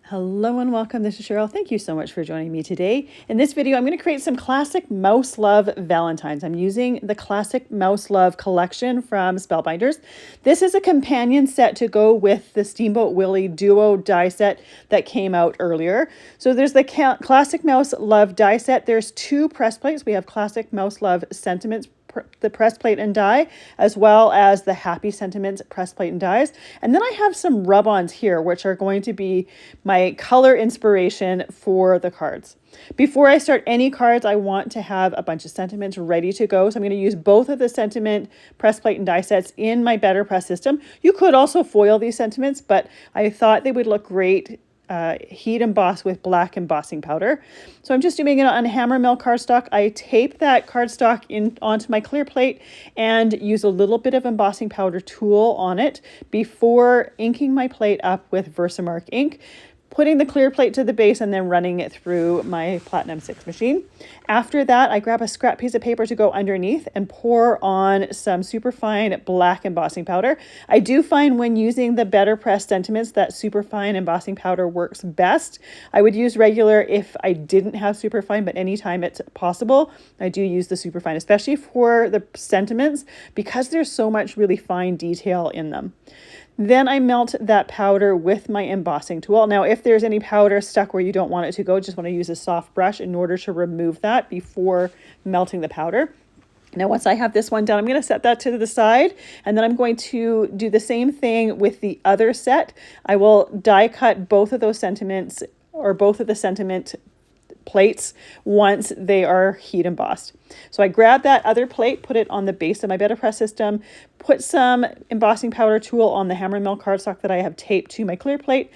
Hello and welcome. This is Cheryl. Thank you so much for joining me today. In this video, I'm going to create some Classic Mouse Love Valentines. I'm using the Classic Mouse Love collection from Spellbinders. This is a companion set to go with the Steamboat Willie Duo die set that came out earlier. So there's the Classic Mouse Love die set. There's two press plates. We have Classic Mouse Love Sentiments, the press plate and die, as well as the Happy Sentiments press plate and dies. And then I have some rub-ons here, which are going to be my color inspiration for the cards. Before I start any cards, I want to have a bunch of sentiments ready to go. So I'm going to use both of the sentiment press plate and die sets in my BetterPress system. You could also foil these sentiments, but I thought they would look great heat emboss with black embossing powder. So I'm just doing it on hammer mill cardstock. I tape that cardstock onto my clear plate and use a little bit of embossing powder tool on it before inking my plate up with Versamark ink, putting the clear plate to the base and then running it through my Platinum 6 machine. After that, I grab a scrap piece of paper to go underneath and pour on some superfine black embossing powder. I do find when using the BetterPress sentiments that superfine embossing powder works best. I would use regular if I didn't have superfine, but anytime it's possible, I do use the superfine, especially for the sentiments because there's so much really fine detail in them. Then I melt that powder with my embossing tool. Now, if there's any powder stuck where you don't want it to go, just want to use a soft brush in order to remove that before melting the powder. Now, once I have this one done, I'm going to set that to the side, and then I'm going to do the same thing with the other set. I will die cut both of those sentiments, or both of the sentiment plates once they are heat embossed. So I grab that other plate, put it on the base of my BetterPress system, put some embossing powder tool on the hammer mill cardstock that I have taped to my clear plate,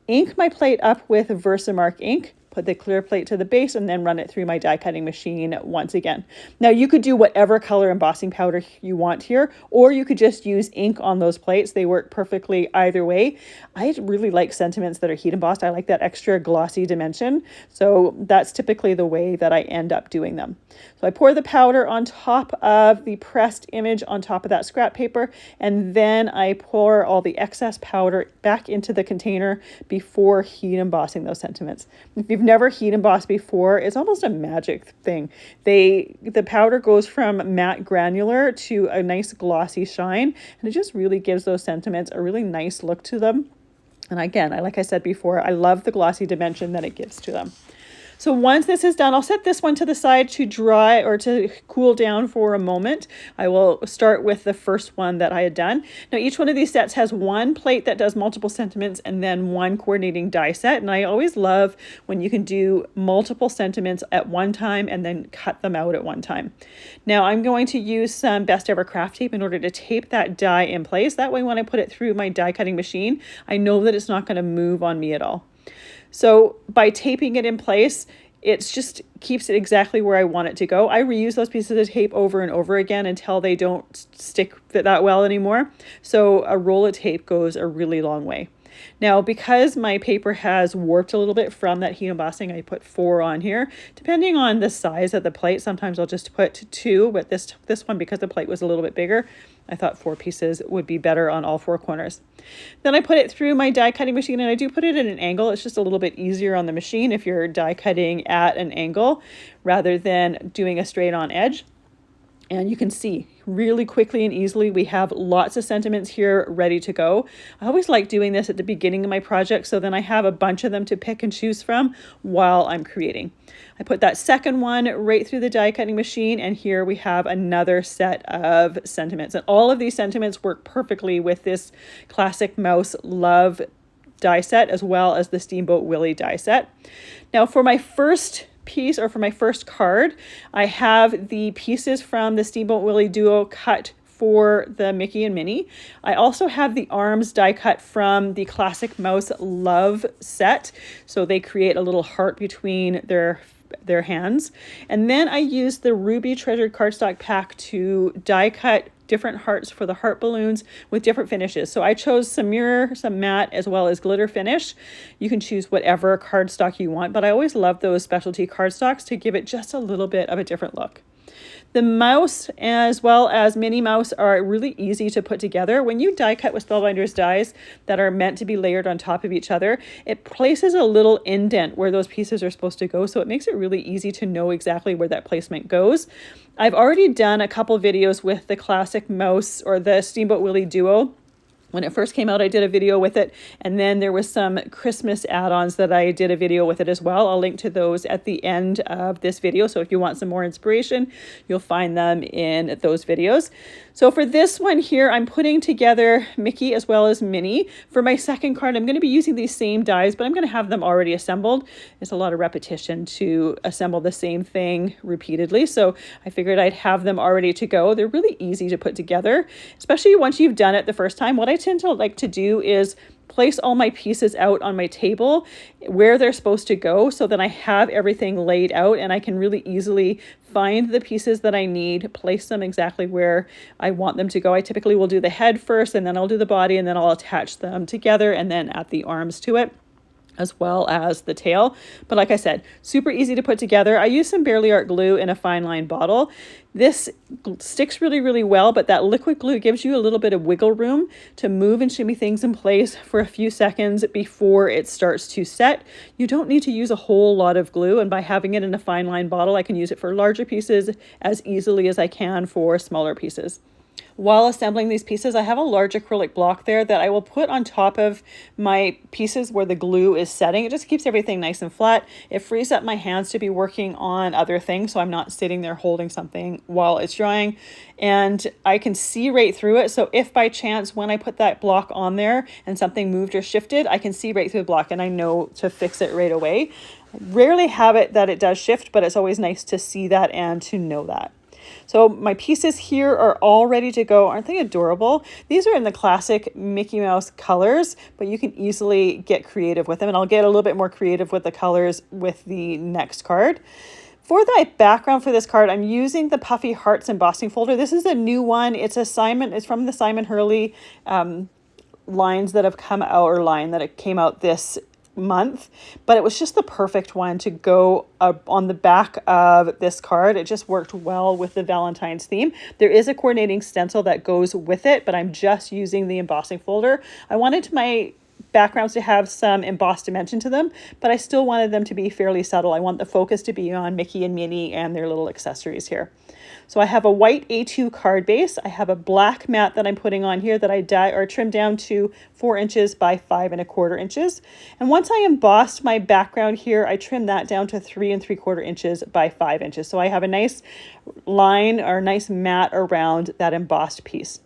ink my plate up with Versamark ink, put the clear plate to the base, and then run it through my die cutting machine once again. Now you could do whatever color embossing powder you want here, or you could just use ink on those plates. They work perfectly either way. I really like sentiments that are heat embossed. I like that extra glossy dimension. So that's typically the way that I end up doing them. So I pour the powder on top of the pressed image on top of that scrap paper, and then I pour all the excess powder back into the container before heat embossing those sentiments. If you've never heat embossed before, it's almost a magic thing. The powder goes from matte granular to a nice glossy shine, and it just really gives those sentiments a really nice look to them. And again, like I said before, I love the glossy dimension that it gives to them. So once this is done, I'll set this one to the side to dry or to cool down for a moment. I will start with the first one that I had done. Now, each one of these sets has one plate that does multiple sentiments and then one coordinating die set. And I always love when you can do multiple sentiments at one time and then cut them out at one time. Now, I'm going to use some Best Ever Craft tape in order to tape that die in place. That way, when I put it through my die cutting machine, I know that it's not going to move on me at all. So by taping it in place, it just keeps it exactly where I want it to go. I reuse those pieces of tape over and over again until they don't stick that well anymore. So a roll of tape goes a really long way. Now, because my paper has warped a little bit from that heat embossing, I put 4 on here. Depending on the size of the plate, sometimes I'll just put 2, but this one, because the plate was a little bit bigger, I thought 4 pieces would be better on all 4 corners. Then I put it through my die cutting machine, and I do put it at an angle. It's just a little bit easier on the machine if you're die cutting at an angle rather than doing a straight on edge. And you can see really quickly and easily we have lots of sentiments here ready to go. I always like doing this at the beginning of my project, so then I have a bunch of them to pick and choose from while I'm creating. I put that second one right through the die cutting machine, and here we have another set of sentiments. And all of these sentiments work perfectly with this Classic Mouse Love die set as well as the Steamboat Willie die set. Now, for my first piece, or for my first card, I have the pieces from the Steamboat Willie Duo cut for the Mickey and Minnie. I also have the arms die cut from the Classic Mouse Love set, so they create a little heart between their hands. And then I used the Ruby Treasured Cardstock pack to die cut different hearts for the heart balloons with different finishes. So I chose some mirror, some matte, as well as glitter finish. You can choose whatever cardstock you want, but I always love those specialty cardstocks to give it just a little bit of a different look. The mouse as well as Minnie Mouse are really easy to put together. When you die cut with Spellbinders dies that are meant to be layered on top of each other, it places a little indent where those pieces are supposed to go, so it makes it really easy to know exactly where that placement goes. I've already done a couple videos with the Classic Mouse or the Steamboat Willie Duo. When it first came out, I did a video with it, and then there was some Christmas add-ons that I did a video with it as well. I'll link to those at the end of this video, so if you want some more inspiration, you'll find them in those videos. So for this one here, I'm putting together Mickey as well as Minnie. For my second card, I'm going to be using these same dies, but I'm going to have them already assembled. It's a lot of repetition to assemble the same thing repeatedly, so I figured I'd have them already to go. They're really easy to put together, especially once you've done it the first time. What I tend to like to do is place all my pieces out on my table where they're supposed to go, so that I have everything laid out and I can really easily find the pieces that I need, place them exactly where I want them to go. I typically will do the head first, and then I'll do the body, and then I'll attach them together and then add the arms to it, as well as the tail. But like I said, super easy to put together. I use some Barely Art glue in a fine line bottle. This sticks really, really well, but that liquid glue gives you a little bit of wiggle room to move and shimmy things in place for a few seconds before it starts to set. You don't need to use a whole lot of glue, and by having it in a fine line bottle, I can use it for larger pieces as easily as I can for smaller pieces. While assembling these pieces, I have a large acrylic block there that I will put on top of my pieces where the glue is setting. It just keeps everything nice and flat. It frees up my hands to be working on other things, so I'm not sitting there holding something while it's drying, and I can see right through it. So if by chance when I put that block on there and something moved or shifted, I can see right through the block and I know to fix it right away. I rarely have it that it does shift, but it's always nice to see that and to know that. So my pieces here are all ready to go. Aren't they adorable? These are in the classic Mickey Mouse colors, but you can easily get creative with them. And I'll get a little bit more creative with the colors with the next card. For the background for this card, I'm using the Puffy Hearts embossing folder. This is a new one. It's from the Simon Hurley lines that have come out, or line that it came out this month, but it was just the perfect one to go on the back of this card. It just worked well with the Valentine's theme. There is a coordinating stencil that goes with it, but I'm just using the embossing folder. I wanted my backgrounds to have some embossed dimension to them, but I still wanted them to be fairly subtle. I want the focus to be on Mickey and Minnie and their little accessories here. So I have a white A2 card base. I have a black mat that I'm putting on here that I trimmed down to 4 inches by 5 1/4 inches. And once I embossed my background here, I trimmed that down to 3 3/4 inches by 5 inches. So I have a nice line or nice mat around that embossed piece.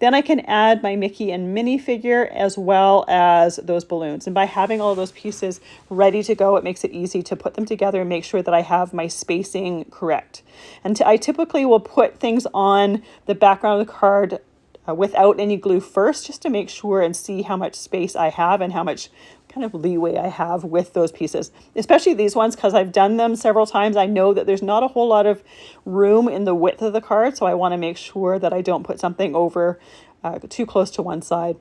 Then I can add my Mickey and Minnie figure as well as those balloons. And by having all those pieces ready to go, it makes it easy to put them together and make sure that I have my spacing correct. And I typically will put things on the background of the card without any glue first, just to make sure and see how much space I have and how much kind of leeway I have with those pieces, especially these ones, because I've done them several times. I know that there's not a whole lot of room in the width of the card, so I want to make sure that I don't put something over too close to one side.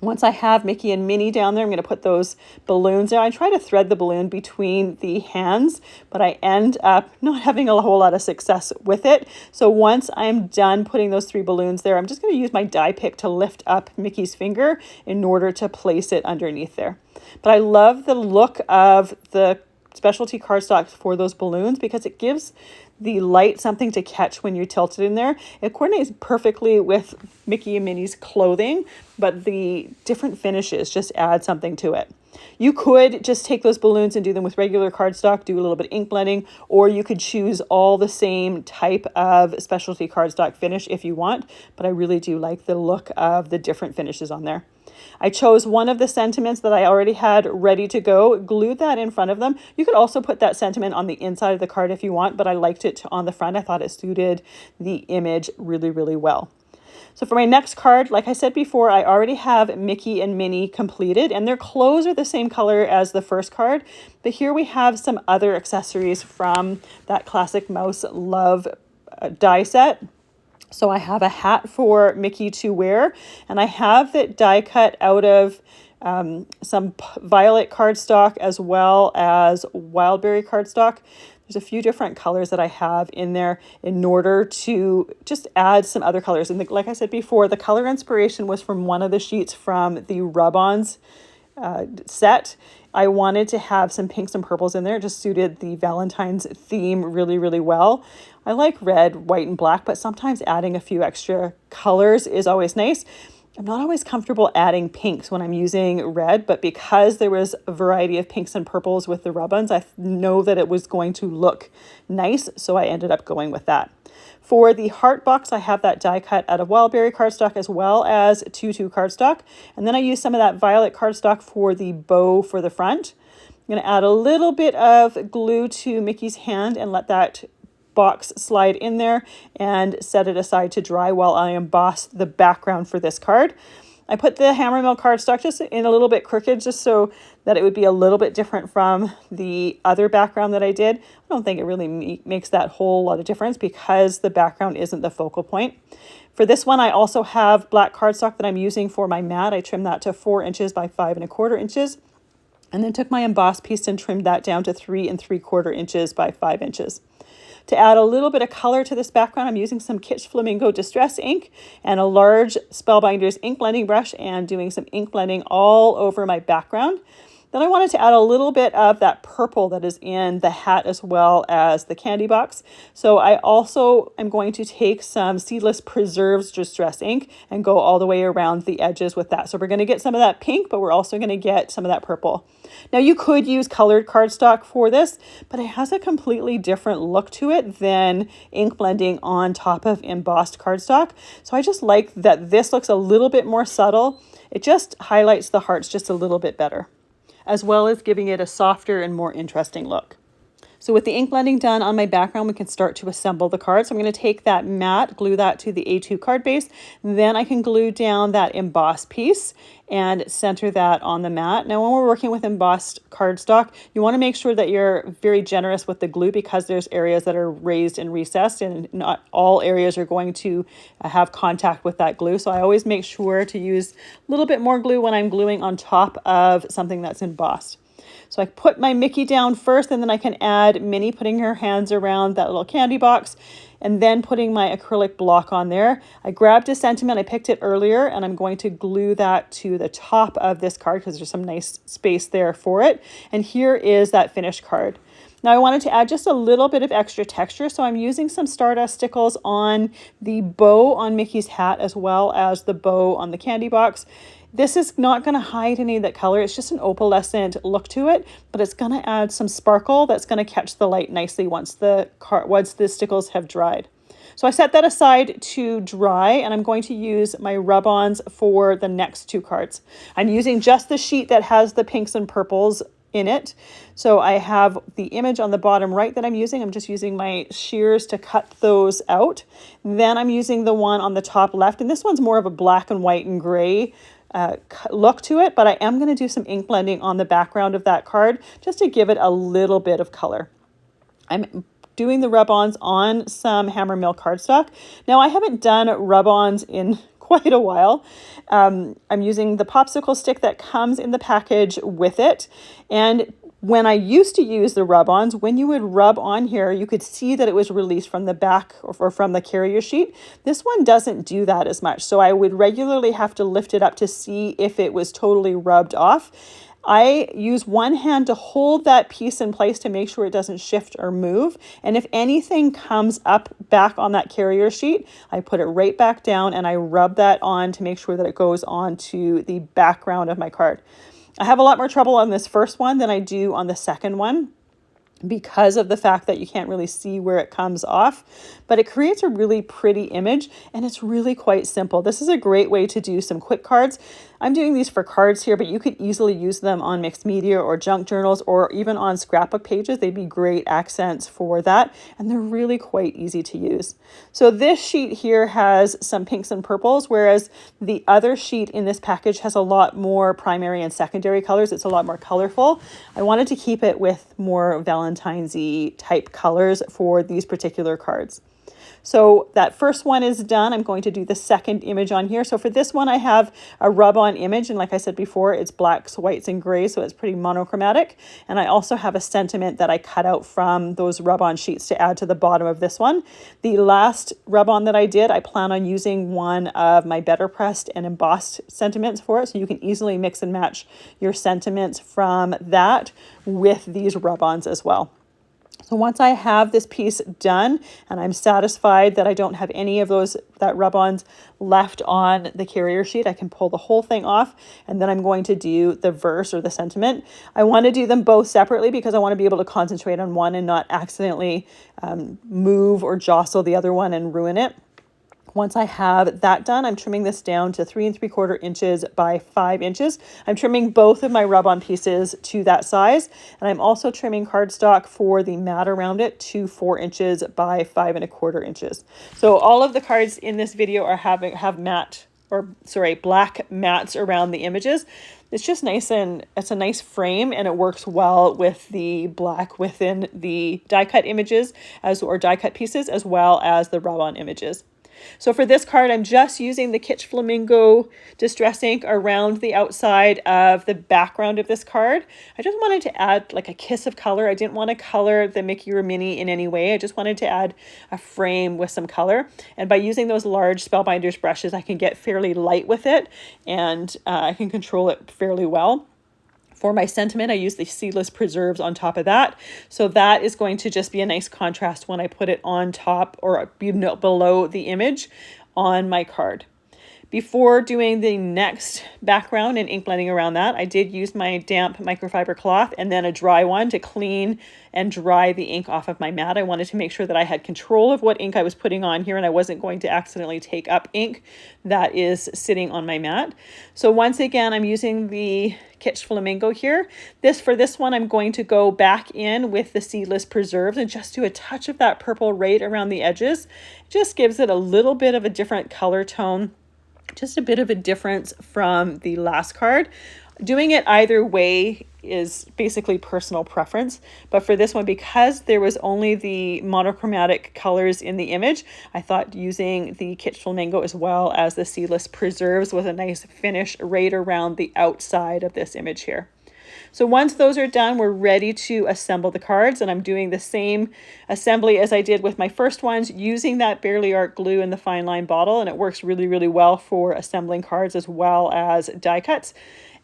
Once I have Mickey and Minnie down there, I'm going to put those balloons there. I try to thread the balloon between the hands, but I end up not having a whole lot of success with it. So once I'm done putting those 3 balloons there, I'm just going to use my die pick to lift up Mickey's finger in order to place it underneath there. But I love the look of the specialty cardstock for those balloons because it gives the light something to catch when you tilt it in there. It coordinates perfectly with Mickey and Minnie's clothing, but the different finishes just add something to it. You could just take those balloons and do them with regular cardstock, do a little bit of ink blending, or you could choose all the same type of specialty cardstock finish if you want, but I really do like the look of the different finishes on there. I chose one of the sentiments that I already had ready to go, glued that in front of them. You could also put that sentiment on the inside of the card if you want, but I liked it on the front. I thought it suited the image really, really well. So for my next card, like I said before, I already have Mickey and Minnie completed, and their clothes are the same color as the first card. But here we have some other accessories from that Classic Mouse Love die set. So I have a hat for Mickey to wear, and I have it die cut out of some violet cardstock as well as wildberry cardstock. There's a few different colors that I have in there in order to just add some other colors. And like I said before, the color inspiration was from one of the sheets from the rub-ons set. I wanted to have some pinks and purples in there. It just suited the Valentine's theme really, really well. I like red, white, and black, but sometimes adding a few extra colors is always nice. I'm not always comfortable adding pinks when I'm using red, but because there was a variety of pinks and purples with the rub-ons, I know that it was going to look nice, so I ended up going with that. For the heart box, I have that die cut out of Wildberry cardstock as well as Tutu cardstock. And then I use some of that violet cardstock for the bow for the front. I'm going to add a little bit of glue to Mickey's hand and let that box slide in there and set it aside to dry while I emboss the background for this card. I put the hammermill cardstock just in a little bit crooked just so that it would be a little bit different from the other background that I did. I don't think it really makes that whole lot of difference because the background isn't the focal point. For this one, I also have black cardstock that I'm using for my mat. I trimmed that to 4 inches by 5 1/4 inches, and then took my embossed piece and trimmed that down to 3 3/4 inches by 5 inches. To add a little bit of color to this background, I'm using some Kitsch Flamingo Distress ink and a large Spellbinders ink blending brush and doing some ink blending all over my background. Then I wanted to add a little bit of that purple that is in the hat as well as the candy box. So I also am going to take some Seedless Preserves Distress ink and go all the way around the edges with that. So we're going to get some of that pink, but we're also going to get some of that purple. Now you could use colored cardstock for this, but it has a completely different look to it than ink blending on top of embossed cardstock. So I just like that this looks a little bit more subtle. It just highlights the hearts just a little bit better, as well as giving it a softer and more interesting look. So with the ink blending done on my background, we can start to assemble the card. So I'm going to take that mat, glue that to the A2 card base. Then I can glue down that embossed piece and center that on the mat. Now, when we're working with embossed cardstock, you want to make sure that you're very generous with the glue because there's areas that are raised and recessed and not all areas are going to have contact with that glue. So I always make sure to use a little bit more glue when I'm gluing on top of something that's embossed. So I put my Mickey down first, and then I can add Minnie putting her hands around that little candy box and then putting my acrylic block on there. I grabbed a sentiment, I picked it earlier, and I'm going to glue that to the top of this card because there's some nice space there for it. And here is that finished card. Now I wanted to add just a little bit of extra texture, so I'm using some Stardust stickles on the bow on Mickey's hat as well as the bow on the candy box. This is not going to hide any of that color. It's just an opalescent look to it, but it's going to add some sparkle that's going to catch the light nicely once the stickles have dried. So I set that aside to dry, and I'm going to use my rub-ons for the next 2 cards. I'm using just the sheet that has the pinks and purples in it. So I have the image on the bottom right that I'm using. I'm just using my shears to cut those out. Then I'm using the one on the top left, and this one's more of a black and white and gray look to it, but I am going to do some ink blending on the background of that card just to give it a little bit of color. I'm doing the rub-ons on some Hammermill cardstock. Now I haven't done rub-ons in quite a while. I'm using the popsicle stick that comes in the package with it, and when I used to use the rub-ons, when you would rub on here, you could see that it was released from the back or from the carrier sheet. This one doesn't do that as much, so I would regularly have to lift it up to see if it was totally rubbed off. I use one hand to hold that piece in place to make sure it doesn't shift or move. And if anything comes up back on that carrier sheet, I put it right back down and I rub that on to make sure that it goes onto the background of my card. I have a lot more trouble on this first one than I do on the second one because of the fact that you can't really see where it comes off, but it creates a really pretty image and it's really quite simple. This is a great way to do some quick cards. I'm doing these for cards here, but you could easily use them on mixed media or junk journals or even on scrapbook pages. They'd be great accents for that, and they're really quite easy to use. So this sheet here has some pinks and purples, whereas the other sheet in this package has a lot more primary and secondary colors. It's a lot more colorful. I wanted to keep it with more Valentine's-y type colors for these particular cards. So that first one is done. I'm going to do the second image on here. So for this one, I have a rub-on image. And like I said before, it's blacks, whites, and grays. So it's pretty monochromatic. And I also have a sentiment that I cut out from those rub-on sheets to add to the bottom of this one. The last rub-on that I did, I plan on using one of my BetterPress and embossed sentiments for it. So you can easily mix and match your sentiments from that with these rub-ons as well. So once I have this piece done and I'm satisfied that I don't have any of that rub-ons left on the carrier sheet, I can pull the whole thing off, and then I'm going to do the verse or the sentiment. I want to do them both separately because I want to be able to concentrate on one and not accidentally move or jostle the other one and ruin it. Once I have that done, I'm trimming this down to 3 3/4 inches by 5 inches. I'm trimming both of my rub-on pieces to that size, and I'm also trimming cardstock for the mat around it to 4 inches by 5 1/4 inches. So all of the cards in this video are have black mats around the images. It's just nice, and it's a nice frame, and it works well with the black within the die cut images or die cut pieces, as well as the rub-on images. So for this card, I'm just using the Kitsch Flamingo Distress ink around the outside of the background of this card. I just wanted to add like a kiss of color. I didn't want to color the Mickey or Minnie in any way. I just wanted to add a frame with some color. And by using those large Spellbinders brushes, I can get fairly light with it, and I can control it fairly well. For my sentiment, I use the seedless preserves on top of that. So that is going to just be a nice contrast when I put it on top or below the image on my card. Before doing the next background and ink blending around that, I did use my damp microfiber cloth and then a dry one to clean and dry the ink off of my mat. I wanted to make sure that I had control of what ink I was putting on here and I wasn't going to accidentally take up ink that is sitting on my mat. So once again, I'm using the Kitsch Flamingo here. For this one, I'm going to go back in with the seedless preserves and just do a touch of that purple right around the edges. It just gives it a little bit of a different color tone. Just a bit of a difference from the last card. Doing it either way is basically personal preference, but for this one, because there was only the monochromatic colors in the image, I thought using the Kitsch Flamingo as well as the seedless preserves was a nice finish right around the outside of this image here. So once those are done, we're ready to assemble the cards, and I'm doing the same assembly as I did with my first ones using that Barely Art glue in the fine line bottle, and it works really, really well for assembling cards as well as die cuts.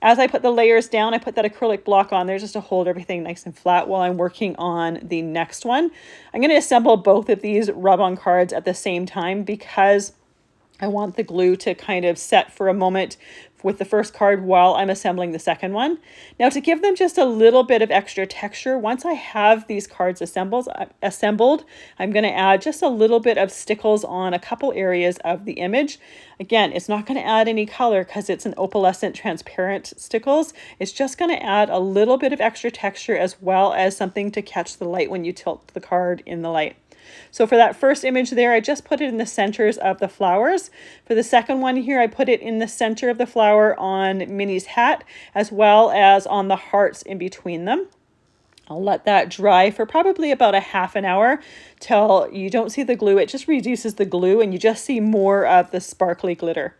As I put the layers down, I put that acrylic block on there just to hold everything nice and flat while I'm working on the next one. I'm going to assemble both of these rub-on cards at the same time because I want the glue to kind of set for a moment with the first card while I'm assembling the second one. Now, to give them just a little bit of extra texture, once I have these cards assembled, I'm going to add just a little bit of stickles on a couple areas of the image. Again, it's not going to add any color because it's an opalescent transparent stickles. It's just going to add a little bit of extra texture as well as something to catch the light when you tilt the card in the light. So for that first image there, I just put it in the centers of the flowers. For the second one here, I put it in the center of the flower on Minnie's hat, as well as on the hearts in between them. I'll let that dry for probably about a half an hour till you don't see the glue. It just reduces the glue and you just see more of the sparkly glitter.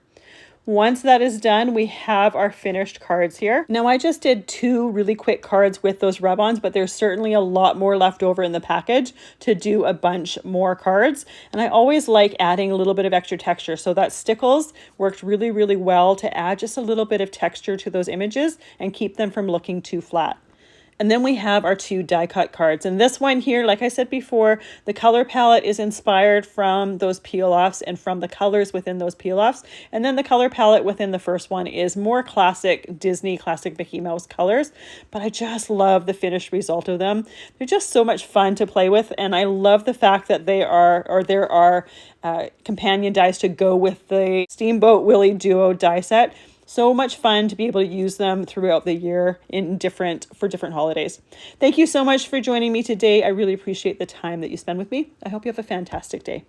Once that is done, we have our finished cards here. Now, I just did 2 really quick cards with those rub-ons, but there's certainly a lot more left over in the package to do a bunch more cards. And I always like adding a little bit of extra texture. So that stickles worked really, really well to add just a little bit of texture to those images and keep them from looking too flat. And then we have our 2 die cut cards. And this one here, like I said before, the color palette is inspired from those peel-offs and from the colors within those peel-offs. And then the color palette within the first one is more classic Disney, classic Mickey Mouse colors. But I just love the finished result of them. They're just so much fun to play with. And I love the fact that there are companion dies to go with the Steamboat Willie Duo die set. So much fun to be able to use them throughout the year for different holidays. Thank you so much for joining me today. I really appreciate the time that you spend with me. I hope you have a fantastic day.